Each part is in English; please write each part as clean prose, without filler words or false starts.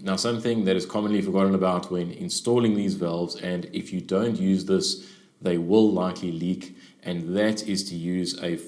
Now, something that is commonly forgotten about when installing these valves, and if you don't use this, they will likely leak, and that is to use a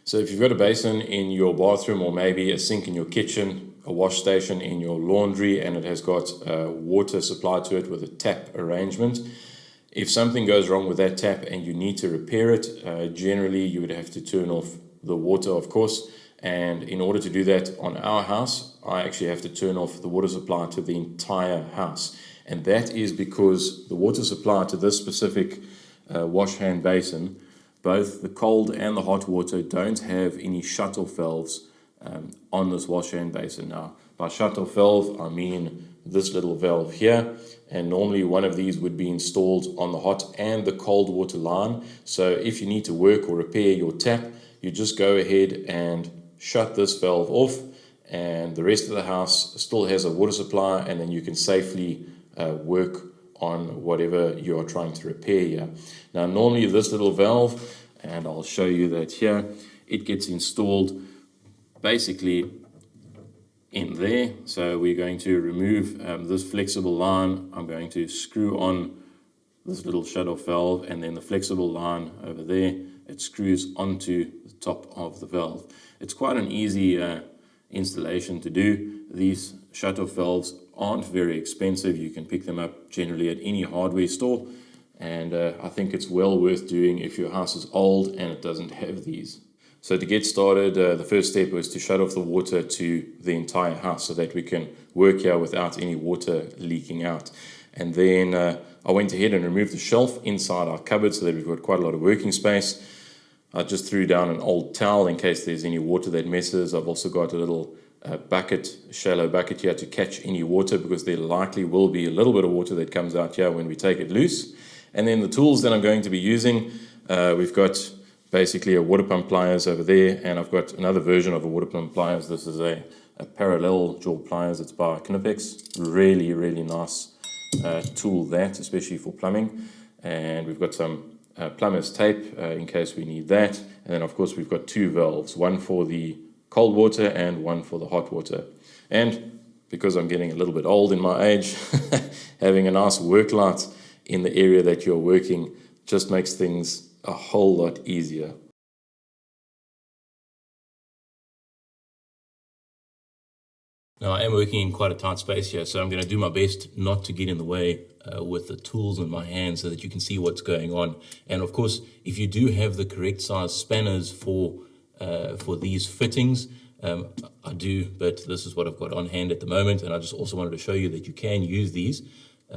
So if you've got a basin in your bathroom, or maybe a sink in your kitchen, a wash station in your laundry, and it has got water supplied to it with a tap arrangement, if something goes wrong with that tap and you need to repair it, generally you would have to turn off the water, of course. And in order to do that on our house, I actually have to turn off the water supply to the entire house. And that is because the water supply to this specific wash hand basin, both the cold and the hot water, don't have any shut-off valves on this wash hand basin. Now, by shut-off valve, I mean this little valve here, and normally one of these would be installed on the hot and the cold water line. So if you need to work or repair your tap, you just go ahead and shut this valve off, and the rest of the house still has a water supply, and then you can safely work on whatever you are trying to repair here. Now, normally this little valve, and I'll show you that here, it gets installed basically in there. So we're going to remove this flexible line. I'm going to screw on this little shut-off valve, and then the flexible line over there, it screws onto the top of the valve. It's quite an easy installation to do. These shut-off valves aren't very expensive. You can pick them up generally at any hardware store, and I think it's well worth doing if your house is old and it doesn't have these. So to get started, the first step was to shut off the water to the entire house so that we can work here without any water leaking out. And then I went ahead and removed the shelf inside our cupboard so that we've got quite a lot of working space. I just threw down an old towel in case there's any water that messes. I've also got a little bucket, shallow bucket here to catch any water, because there likely will be a little bit of water that comes out here when we take it loose. And then the tools that I'm going to be using, we've got basically a water pump pliers over there, and I've got another version of a water pump pliers. This is a parallel jaw pliers. It's by Knipex. Really, really nice tool, that, especially for plumbing. And we've got some plumber's tape in case we need that. And then, of course, we've got two valves, one for the cold water and one for the hot water. And because I'm getting a little bit old in my age, having a nice work light in the area that you're working just makes things a whole lot easier. Now, I am working in quite a tight space here, so I'm going to do my best not to get in the way with the tools in my hand so that you can see what's going on. And of course, if you do have the correct size spanners for these fittings, I do, but this is what I've got on hand at the moment. And I just also wanted to show you that you can use these.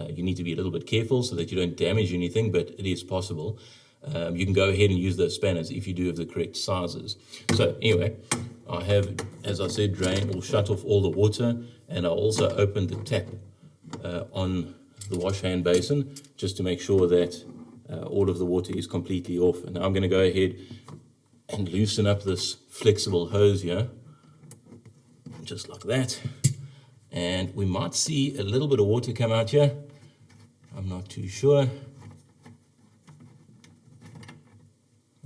You need to be a little bit careful so that you don't damage anything, but it is possible. You can go ahead and use those spanners if you do have the correct sizes. So anyway, I have, as I said, drained or shut off all the water, and I also opened the tap on the wash hand basin just to make sure that all of the water is completely off. And now I'm going to go ahead and loosen up this flexible hose here, just like that. And we might see a little bit of water come out here. I'm not too sure.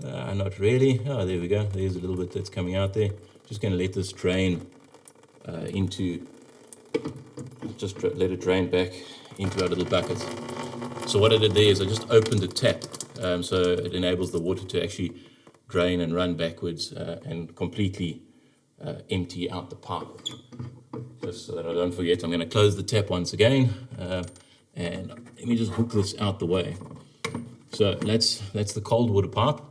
Not really. Oh, there we go. There's a little bit that's coming out there. Just going to let this drain let it drain back into our little bucket. So what I did there is I just opened the tap, so it enables the water to actually drain and run backwards and completely empty out the pipe. Just so that I don't forget, I'm going to close the tap once again, and let me just hook this out the way. So that's the cold water pipe.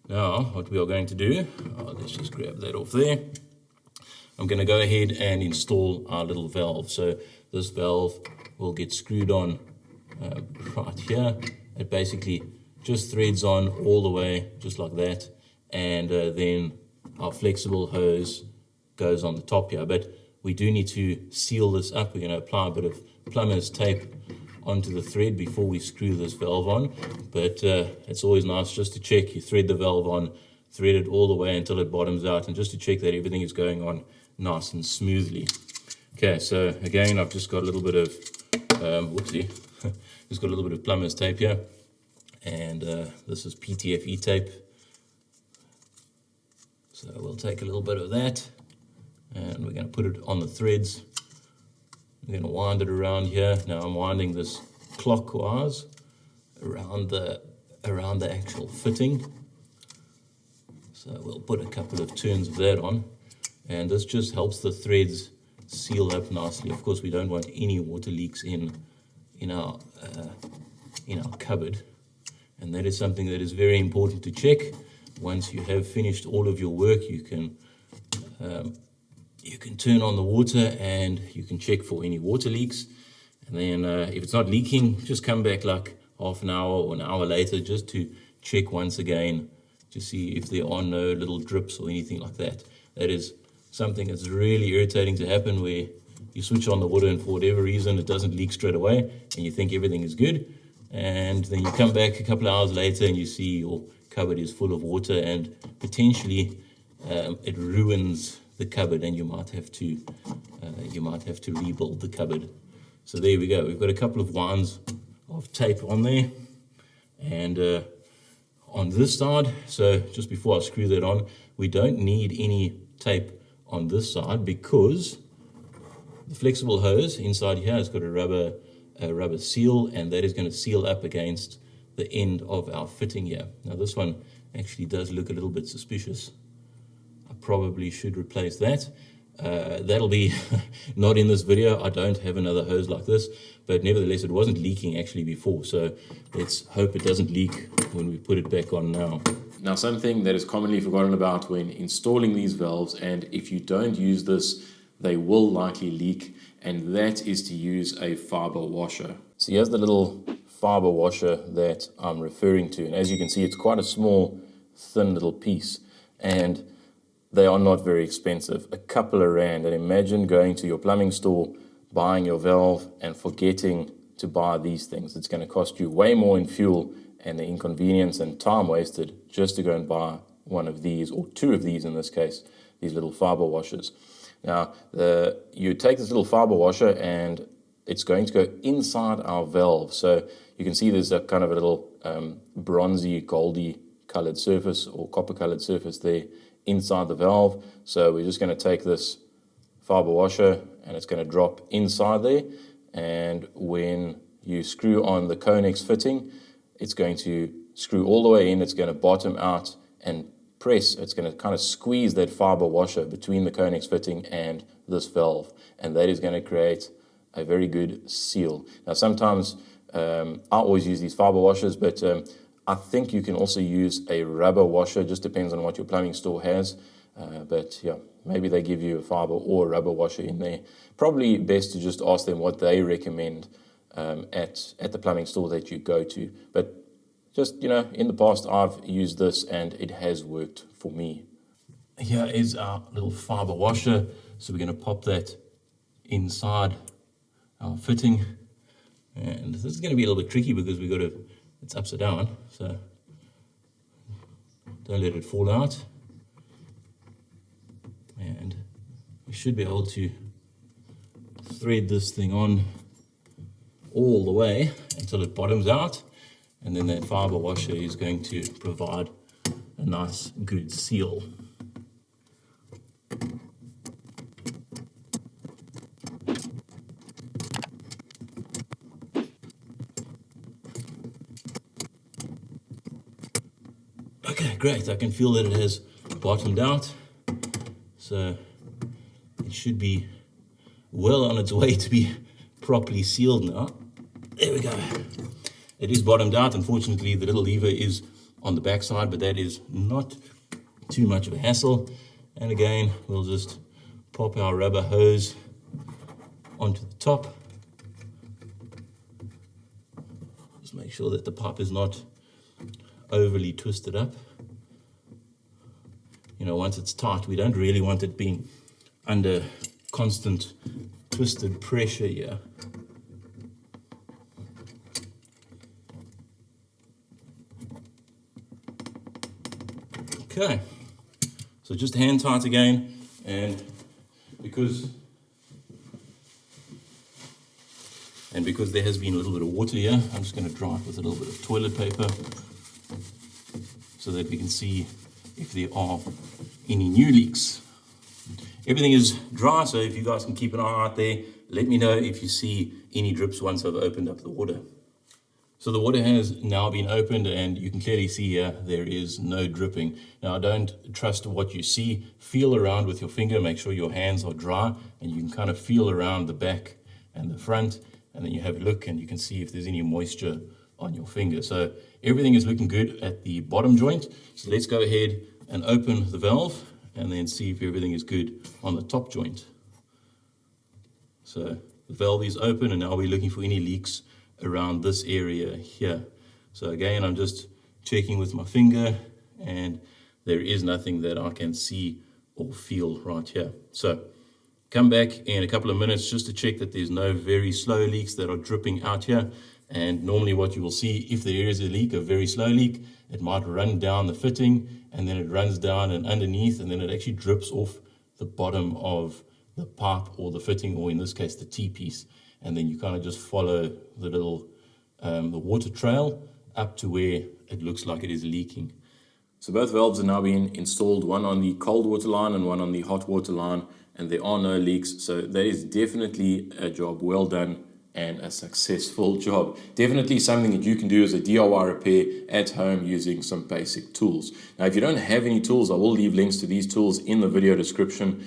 Now, what we are going to do, let's just grab that off there. I'm going to go ahead and install our little valve. So this valve will get screwed on right here. It basically just threads on all the way, just like that. And then our flexible hose goes on the top here. But we do need to seal this up. We're going to apply a bit of plumber's tape onto the thread before we screw this valve on, but it's always nice just to check. You thread the valve on, thread it all the way until it bottoms out, and just to check that everything is going on nice and smoothly. Okay, so again, I've just got a little bit of just got a little bit of plumber's tape here, and this is PTFE tape. So we'll take a little bit of that and we're going to put it on the threads. We're going to wind it around here. Now I'm winding this clockwise around the actual fitting. So we'll put a couple of turns of that on, and this just helps the threads seal up nicely. Of course, we don't want any water leaks in our cupboard, and that is something that is very important to check. Once you have finished all of your work, you can turn on the water and you can check for any water leaks. And then if it's not leaking, just come back like half an hour or an hour later just to check once again to see if there are no little drips or anything like that. That is something that's really irritating to happen, where you switch on the water and for whatever reason it doesn't leak straight away and you think everything is good, and then you come back a couple of hours later and you see your cupboard is full of water, and potentially it ruins the cupboard, and you might have to rebuild the cupboard. So there we go. We've got a couple of winds of tape on there, and on this side, so just before I screw that on, we don't need any tape on this side because the flexible hose inside here has got a rubber seal, and that is going to seal up against the end of our fitting here. Now this one actually does look a little bit suspicious. I probably should replace that. That'll be not in this video. I don't have another hose like this, but nevertheless it wasn't leaking actually before, so let's hope it doesn't leak when we put it back on now. Now, something that is commonly forgotten about when installing these valves, and if you don't use this, they will likely leak, and that is to use a fibre washer. So here's the little fibre washer that I'm referring to, and as you can see, it's quite a small, thin little piece, and they are not very expensive, a couple of rand. And imagine going to your plumbing store, buying your valve and forgetting to buy these things. It's going to cost you way more in fuel and the inconvenience and time wasted just to go and buy one of these, or two of these in this case, these little fibre washers. Now, you take this little fibre washer and it's going to go inside our valve. So you can see there's a kind of a little bronzy, goldy coloured surface or copper coloured surface there inside the valve. So we're just going to take this fibre washer and it's going to drop inside there, and when you screw on the Connex fitting, it's going to screw all the way in, it's going to bottom out and press, it's going to kind of squeeze that fibre washer between the Connex fitting and this valve, and that is going to create a very good seal. Now sometimes I always use these fibre washers, but I think you can also use a rubber washer, just depends on what your plumbing store has. But yeah, maybe they give you a fibre or a rubber washer in there. Probably best to just ask them what they recommend at the plumbing store that you go to. But just, in the past I've used this and it has worked for me. Here is our little fibre washer. So we're going to pop that inside our fitting. And this is going to be a little bit tricky because it's upside down, so don't let it fall out. And we should be able to thread this thing on all the way until it bottoms out, and then that fibre washer is going to provide a nice good seal. Okay, great. I can feel that it has bottomed out, so it should be well on its way to be properly sealed now. There we go. It is bottomed out. Unfortunately, the little lever is on the back side, but that is not too much of a hassle. And again, we'll just pop our rubber hose onto the top. Just make sure that the pipe is not overly twisted up. Once it's tight, we don't really want it being under constant twisted pressure here. Okay, so just hand tight again, and because there has been a little bit of water here, I'm just going to dry it with a little bit of toilet paper so that we can see if there are any new leaks. Everything is dry, so if you guys can keep an eye out there, let me know if you see any drips once I've opened up the water. So the water has now been opened, and you can clearly see here there is no dripping. Now, don't trust what you see. Feel around with your finger, make sure your hands are dry, and you can kind of feel around the back and the front, and then you have a look and you can see if there's any moisture on your finger. So everything is looking good at the bottom joint. So let's go ahead and open the valve and then see if everything is good on the top joint. So the valve is open, and now we're looking for any leaks around this area here. So again, I'm just checking with my finger, and there is nothing that I can see or feel right here. So come back in a couple of minutes just to check that there's no very slow leaks that are dripping out here. And normally what you will see, if there is a leak, a very slow leak, it might run down the fitting, and then it runs down and underneath, and then it actually drips off the bottom of the pipe or the fitting, or in this case the T-piece. And then you kind of just follow the little the water trail up to where it looks like it is leaking. So both valves are now being installed, one on the cold water line and one on the hot water line, and there are no leaks. So that is definitely a job well done and a successful job. Definitely something that you can do as a DIY repair at home using some basic tools. Now, if you don't have any tools, I will leave links to these tools in the video description.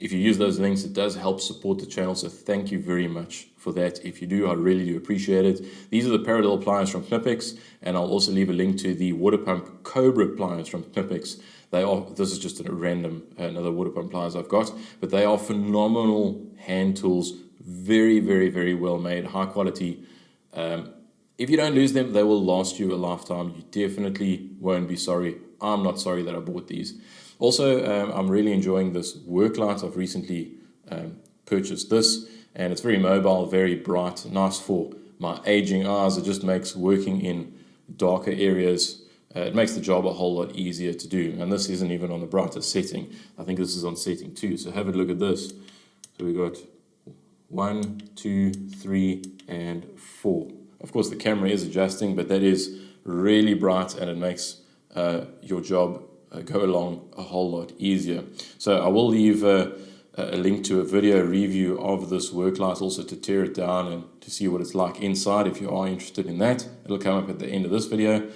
If you use those links, it does help support the channel, so thank you very much for that. If you do, I really do appreciate it. These are the parallel pliers from Knipex, and I'll also leave a link to the water pump Cobra pliers from Knipex. This is just a random another water pump pliers I've got, but they are phenomenal hand tools. Very, very, very well made, high quality. If you don't lose them, they will last you a lifetime. You definitely won't be sorry. I'm not sorry that I bought these. Also, I'm really enjoying this work light. I've recently purchased this, and it's very mobile, very bright, nice for my aging eyes. It just makes working in darker areas, it makes the job a whole lot easier to do. And this isn't even on the brightest setting. I think this is on setting 2. So have a look at this. So we got 1, 2, 3, and 4. Of course, the camera is adjusting, but that is really bright, and it makes your job go along a whole lot easier. So I will leave a link to a video review of this work light, also to tear it down and to see what it's like inside if you are interested in that. It'll come up at the end of this video.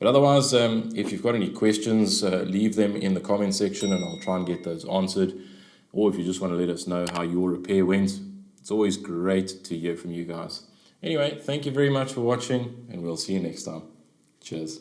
But otherwise, if you've got any questions, leave them in the comment section and I'll try and get those answered. Or if you just want to let us know how your repair went, it's always great to hear from you guys. Anyway, thank you very much for watching, and we'll see you next time. Cheers.